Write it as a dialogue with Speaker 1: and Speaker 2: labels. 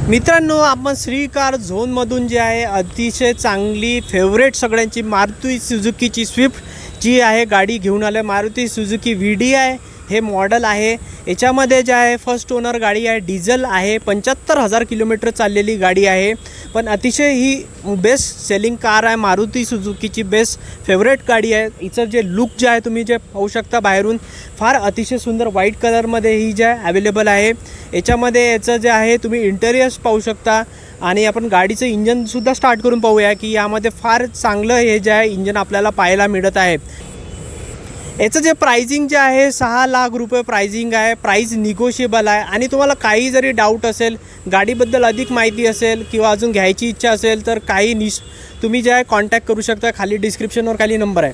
Speaker 1: मित्रांनो, आपण श्री कार झोनमधून जे आहे अतिशय चांगली फेवरेट सगळ्यांची मारुती सुझुकीची स्विफ्ट जी आहे गाडी घेऊन आले. मारुती सुझुकी VDI हे मॉडल आहे. याच्यामध्ये जे आहे फर्स्ट ओनर गाडी आहे, डिझेल आहे, 75,000 किलोमीटर चाललेली गाडी आहे. पण अतिशय ही बेस्ट सेलिंग कार आहे. मारुती सुझुकीची बेस्ट फेवरेट गाडी आहे. हिचं जे लुक जे आहे तुम्ही जे पाहू शकता बाहेरून, फार अतिशय सुंदर व्हाईट कलरमध्ये ही जे आहे अवेलेबल आहे. याच्यामध्ये याचं जे आहे तुम्ही इंटेरियर्स पाहू शकता आणि आपण गाडीचं इंजनसुद्धा स्टार्ट करून पाहूया की यामध्ये फार चांगलं हे जे आहे इंजन आपल्याला पाहायला मिळत आहे. याचं जे प्राइसिंग जे आहे 6 लाख रुपये प्राइसिंग आहे. प्राइस निगोशिएबल आहे. आणि तुम्हाला काही जरी डाऊट असेल, गाडीबद्दल अधिक माहिती असेल किंवा अजून घ्यायची इच्छा असेल तर काही तुम्ही जे आहे कॉन्टॅक्ट करू शकता. खाली डिस्क्रिप्शनवर खाली नंबर आहे.